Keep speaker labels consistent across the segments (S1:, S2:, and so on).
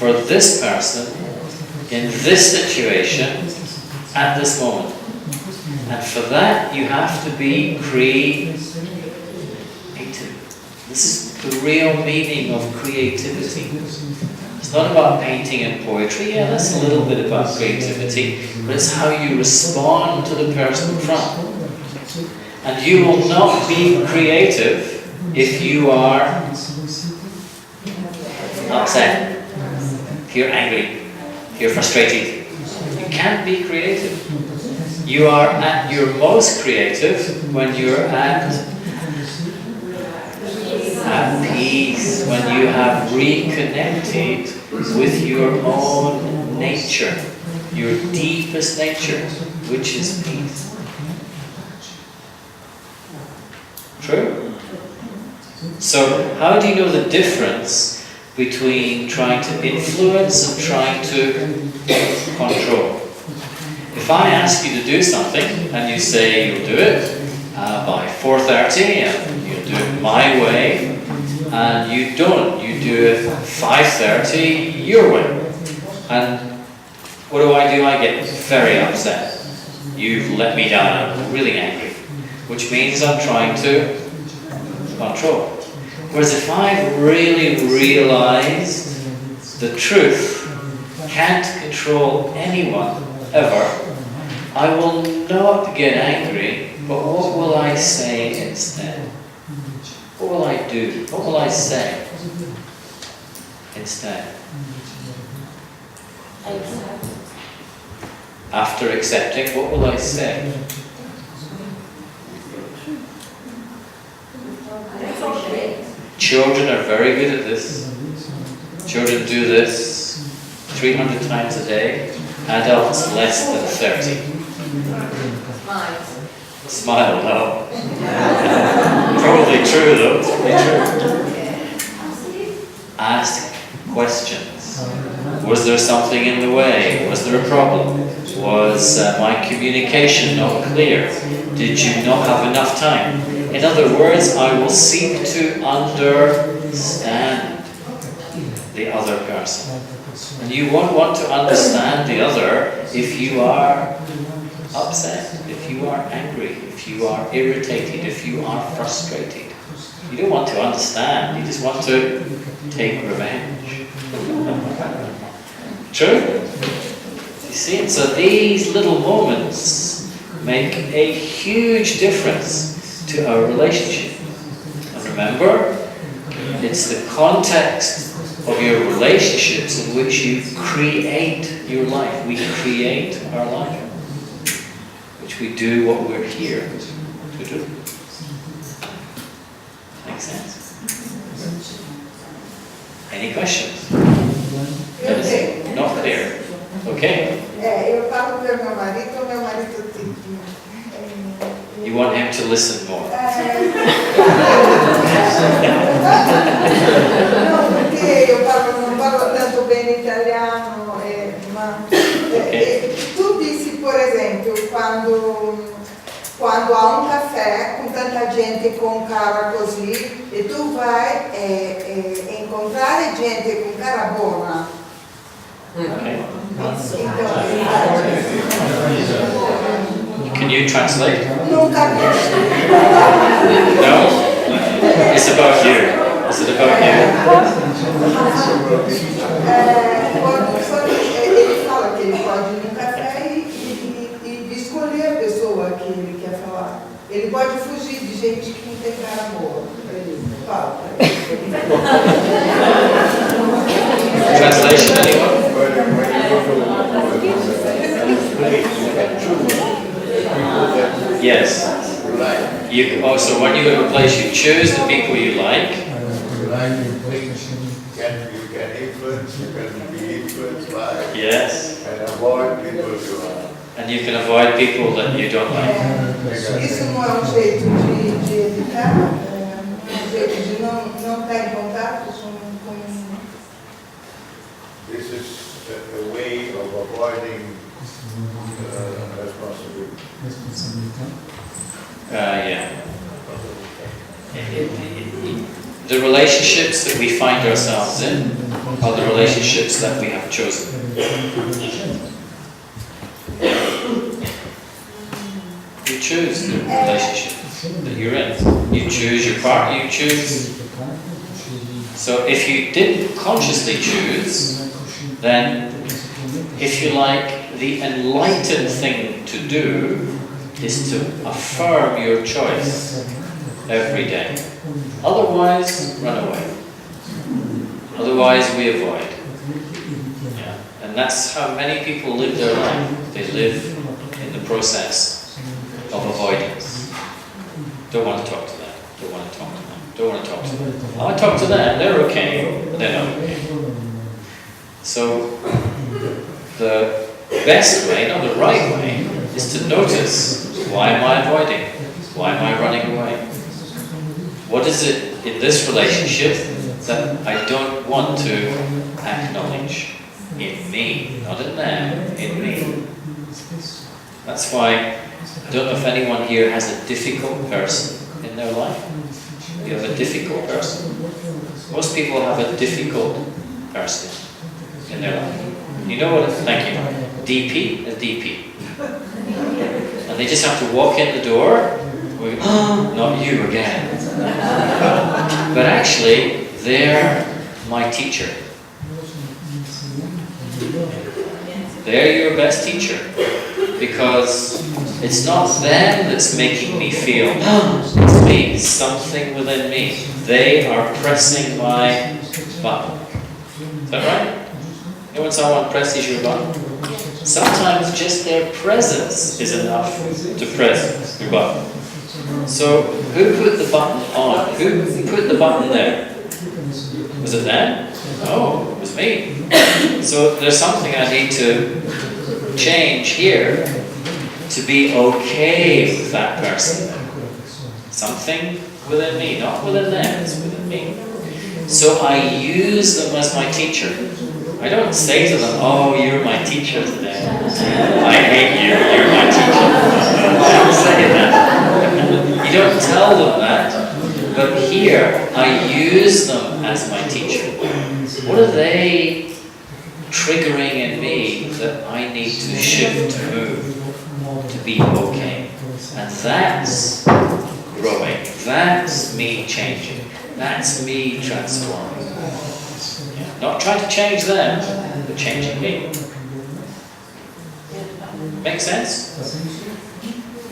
S1: for this person, in this situation, at this moment. And for that, you have to be creative. This is the real meaning of creativity. It's not about painting and poetry. Yeah, that's a little bit about creativity, but it's how you respond to the person in front. And you will not be creative if you are upset, if you're angry, if you're frustrated. You can't be creative. You are at your most creative when you're at peace, when you have reconnected with your own nature, your deepest nature, which is peace. True? So, how do you know the difference between trying to influence and trying to control? If I ask you to do something and you say you'll do it by 4:30 and you'll do it my way, and you don't, you do it 5:30 your way, and what do? I get very upset. You've let me down. I'm really angry, which means I'm trying to control. Whereas if I really realize the truth, can't control anyone ever, I will not get angry, but what will I say instead? What will I do? What will I say instead? After accepting, what will I say? Children are very good at this. Children do this 300 times a day. Adults less than 30. Smile, no. Probably true though. Probably true. Ask questions. Was there something in the way? Was there a problem? Was my communication not clear? Did you not have enough time? In other words, I will seek to understand the other person. And you won't want to understand the other if you are upset, if you are angry, if you are irritated, if you are frustrated. You don't want to understand, you just want to take revenge. True? You see? So these little moments make a huge difference to our relationship. And remember, it's the context of your relationships in which you create your life. We create our life, which we do what we're here to do. Makes sense? Any questions? Yes? Not clear. Okay.
S2: Eu falo para meu marido
S1: You want him to listen more.
S2: Não, porque eu não falo tanto bem italiano, ma tu disse, por exemplo, quando há caffè com tanta gente com cara così e tu vai incontrare gente con cara buona.
S1: Okay. Can you translate?
S2: Non capisco.
S1: No? It's about you. Is it about you?
S2: Ele fala que ele pode ir no café e escolher a pessoa que ele quer falar. Ele pode fugir de gente que não tem cara boa. Fala.
S1: Translation, anyone? Yes. So when you go to a place, you choose the people you like.
S3: You can influence, you can be influenced by.
S1: Yes.
S3: And avoid people you
S1: And you can avoid people that you don't like.
S2: Isso não é jeito de evitar, jeito de não estar em contato com.
S3: This is a way of avoiding responsibility.
S1: Yeah. The relationships that we find ourselves in are the relationships that we have chosen. You choose the relationship that you're in. You choose your partner, you choose. So if you didn't consciously choose, then, if you like, the enlightened thing to do is to affirm your choice every day. Otherwise, run away. Otherwise, we avoid. Yeah. And that's how many people live their life. They live in the process of avoidance. Don't want to talk to them. Don't want to talk to them. Don't want to talk to them. I talk to them. They're okay. But they're not okay. So the best way, not the right way, is to notice, why am I avoiding? Why am I running away? What is it in this relationship that I don't want to acknowledge in me? Not in them, in me. That's why, I don't know if anyone here has a difficult person in their life. You have a difficult person? Most people have a difficult person in their life. You know what? Thank you. DP? A DP. And they just have to walk in the door. Not you again. But actually, they're my teacher. They're your best teacher. Because it's not them that's making me feel, it's me, something within me. They are pressing my button. Is that right? You know when someone presses your button? Sometimes just their presence is enough to press your button. So, who put the button on? Who put the button there? Was it them? No, it was me. So, there's something I need to change here to be okay with that person. Something within me, not within them, it's within me. So I use them as my teacher. I don't say to them, oh, you're my teacher today. I hate you, you're my teacher. I don't say that. You don't tell them that. But here, I use them as my teacher. What are they triggering in me that I need to shift, to move, to be okay? And that's growing. That's me changing. That's me transforming. Yeah. Not trying to change them, but changing me. Make sense?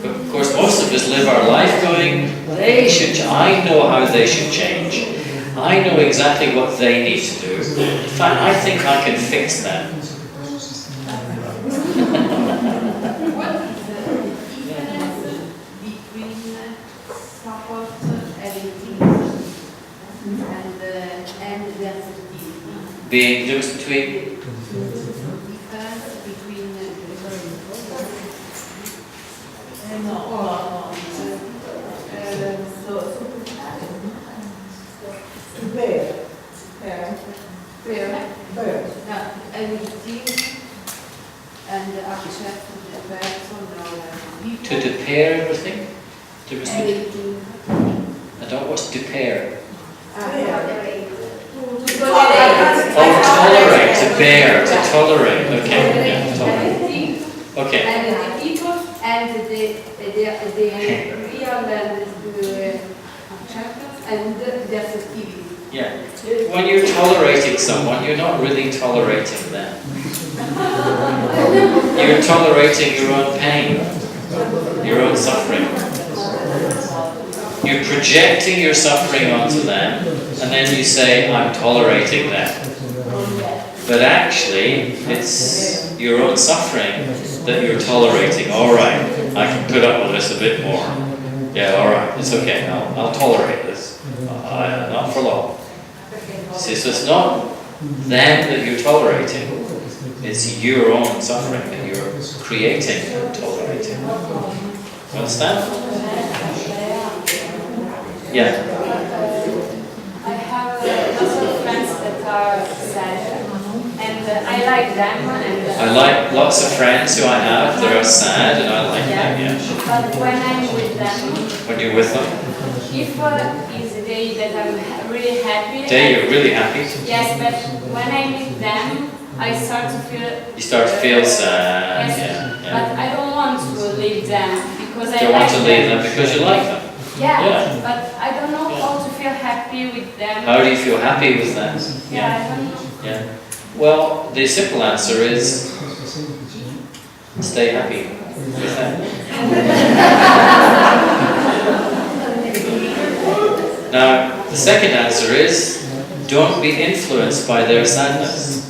S1: But of course, most of us live our life going, they should, I know how they should change. I know exactly what they need to do. In fact, I think I can fix them.
S4: What is the difference between support and the assertivity?
S1: Being difference between
S4: and accept the person
S1: to depair everything. Difference between,
S4: everything.
S1: I don't. What's depair?
S4: To
S1: tolerate. To bear. To tolerate. Okay. Yeah. Tolerate. Okay.
S4: And the people and the real acceptance and the assertivity.
S1: Yeah. When you're tolerating someone, you're not really tolerating them. You're tolerating your own pain, your own suffering. You're projecting your suffering onto them, and then you say, I'm tolerating them. But actually, it's your own suffering that you're tolerating. All right, I can put up with this a bit more. Yeah, all right, it's okay. I'll tolerate this. Not for long. See, so it's not them that you're tolerating. It's your own suffering that you're creating and tolerating. You understand? Yeah.
S5: I have lots of friends that are sad, and I like them.
S1: I like lots of friends who I have that are sad, and I like them, yeah.
S5: But when I'm with them,
S1: When you're with them,
S5: if is a day that I'm really really happy.
S1: Day you're really happy.
S5: Yes, but when I meet them, I start to feel.
S1: You start to feel sad.
S5: Yes,
S1: Yeah.
S5: but I don't want to leave them because I
S1: You
S5: like
S1: want to leave them because you like them.
S5: Yeah,
S1: Yeah.
S5: but I don't know how to feel happy with them.
S1: How do you feel happy with them?
S5: Yeah, I don't know.
S1: Yeah. Well, the simple answer is stay happy with them. Now, the second answer is don't be influenced by their sadness.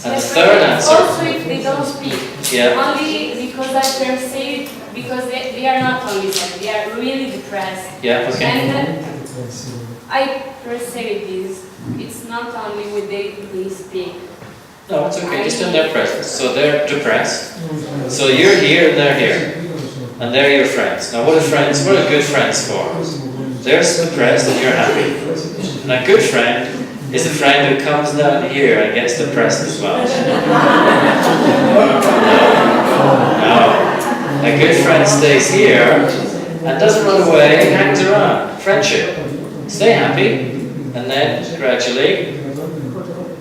S1: And the
S5: Yes,
S1: third
S5: but
S1: answer,
S5: also if they don't speak,
S1: yeah,
S5: only because I perceive, because they are not only sad, they are really depressed.
S1: yeah, okay.
S5: And I perceive this. It's not only when they speak.
S1: No, it's okay, just in their presence. So they're depressed. So you're here and they're here. And they're your friends. Now what are good friends for? They're depressed and you're happy. And a good friend is a friend who comes down here and gets depressed as well. No. A good friend stays here and doesn't run away, hangs around. Friendship. Stay happy. And then gradually,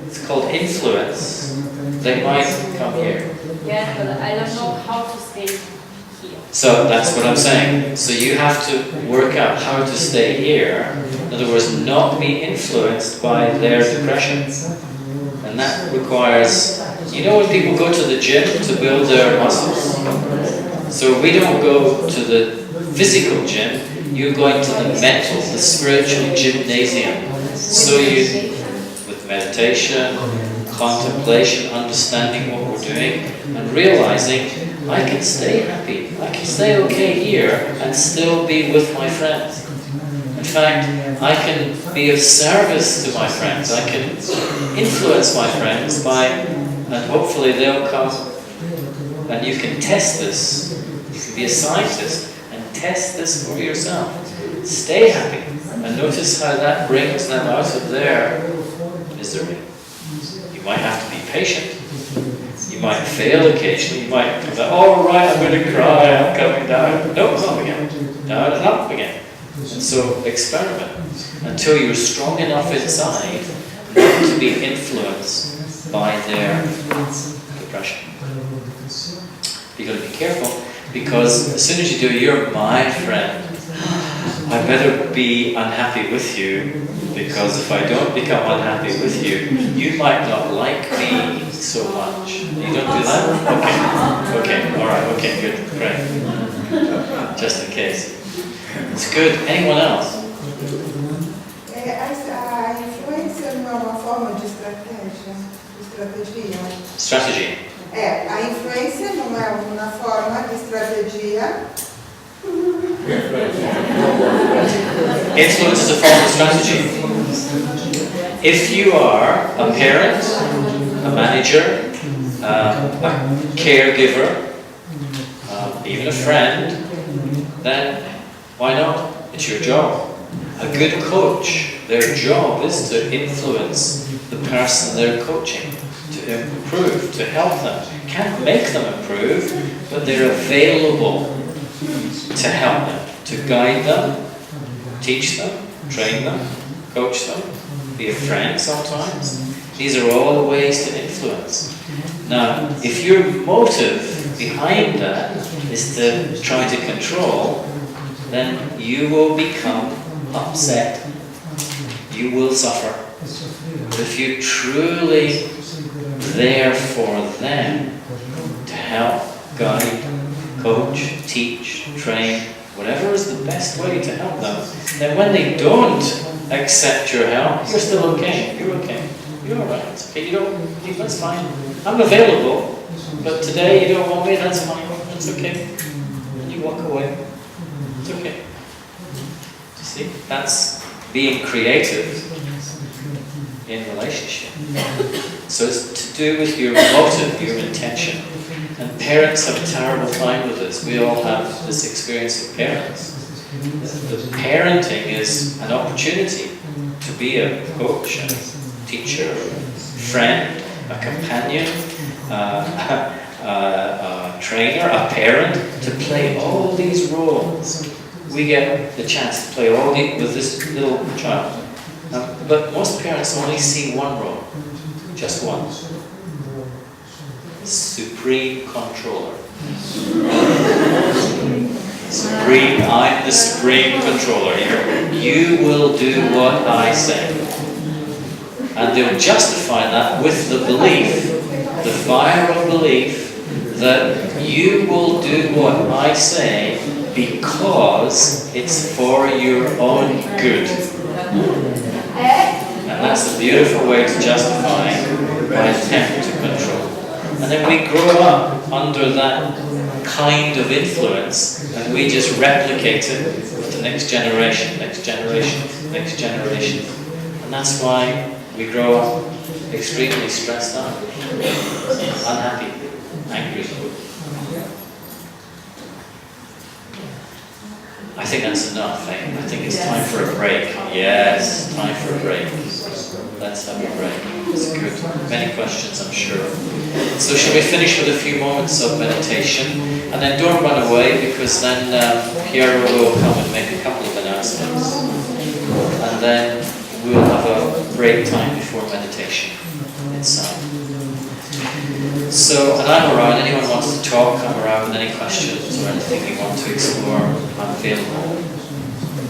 S1: it's called influence. They might come here.
S5: Yeah, but I don't know how to stay here.
S1: So that's what I'm saying. So you have to work out how to stay here. In other words, not be influenced by their depression. And that requires, you know when people go to the gym to build their muscles? So we don't go to the physical gym, you're going to the mental, the spiritual gymnasium. So you, with meditation, contemplation, understanding what we're doing, and realizing I can stay happy, I can stay okay here and still be with my friends. In fact, I can be of service to my friends, I can influence my friends by, and hopefully they'll come, and you can test this, you can be a scientist and test this for yourself. Stay happy, and notice how that brings them out of their misery. You might have to be patient. You might fail occasionally. You might come down, all right, I'm going to cry, I'm coming down. No, up again. Down and up again. And so experiment until you're strong enough inside not to be influenced by their depression. You've got to be careful because as soon as you do, you're my friend. I better be unhappy with you because if I don't become unhappy with you, you might not like me so much. You don't do that? Okay. Okay. All right. Okay. Good. Great. Just in case. It's good. Anyone else?
S2: A influência não é uma forma de estratégia?
S1: Strategy.
S2: A influência não é uma forma de estratégia?
S1: Influence is a form of strategy. If you are a parent, a manager, a caregiver, even a friend, then why not? It's your job. A good coach, their job is to influence the person they're coaching, to improve, to help them. Can't make them improve, but they're available to help them, to guide them, teach them, train them, coach them, be a friend sometimes. These are all ways to influence. Now, if your motive behind that is to try to control, then you will become upset. You will suffer. But if you're truly there for them, to help, guide, coach, teach, train, whatever is the best way to help them, then when they don't accept your help, you're still okay. You're okay. You're alright. It's okay. That's fine. I'm available, but today you don't want me, that's fine. That's okay. And you walk away. It's okay. You see? That's being creative in relationship. So it's to do with your motive, your intention. And parents have a terrible time with this. We all have this experience of parents. The parenting is an opportunity to be a coach, a teacher, a friend, a companion, a trainer, a parent, to play all these roles. we get the chance to play with this little child. But most parents only see one role, just one. Supreme controller. Supreme, I'm the supreme controller here. You will do what I say. And they'll justify that with the belief, the fire of belief, that you will do what I say because it's for your own good. And that's a beautiful way to justify my attempt to control. And then we grow up under that kind of influence, and we just replicate it with the next generation, next generation, next generation. And that's why we grow up extremely stressed out, unhappy, angry. I think that's enough, eh? I think it's time for a break. Yes, time for a break. Let's have a break. It's good. Many questions, I'm sure. So shall we finish with a few moments of meditation? And then don't run away, because then Piero will come and make a couple of announcements. And then we'll have a break time before meditation inside. So, and I'm around. Anyone wants to talk, I'm around with any questions or anything you want to explore, I'm available.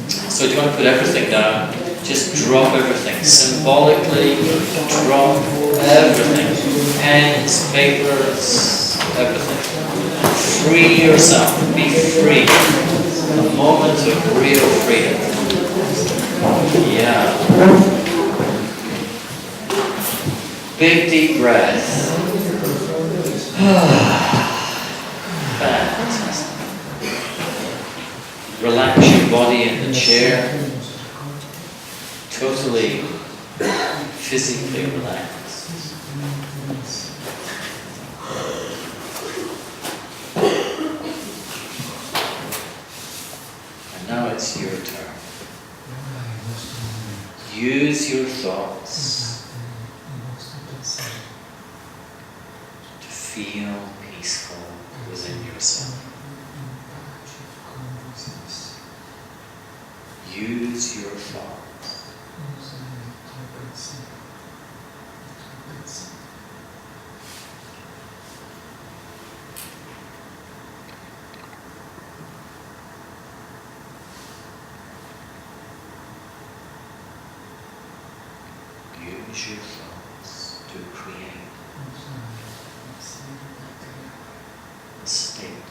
S1: So do you want to put everything down? Just drop everything. Symbolically drop everything. Pens, papers, everything. Free yourself. Be free. A moment of real freedom. Yeah. Big deep breath. Fantastic. Relax your body in the chair. Totally physically relaxed. And now it's your turn. Use your thoughts to feel peaceful within yourself. Use your thoughts. Use your thoughts to create a state